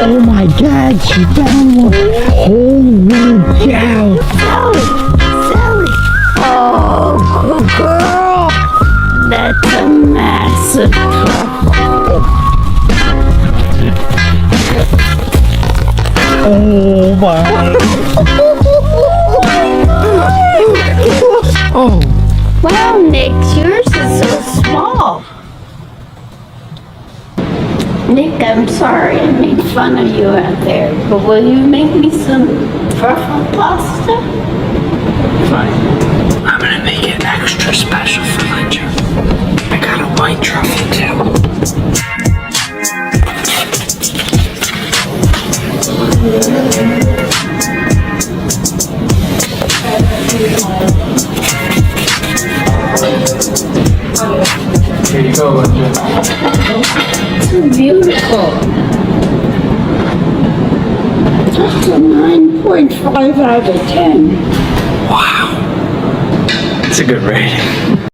Oh my God, she found one. Holy cow. Sally. Oh, good girl. That's a massive truffle. Oh my. Oh. Wow, Nick, yours is so small. Nick, I'm sorry I made fun of you out there, but will you make me some truffle pasta? Fine. I'm gonna make it extra special for Lynja. I got a white truffle too. Here you go, Lynja. So beautiful. That's a 9.5 out of 10. Wow. It's a good rating.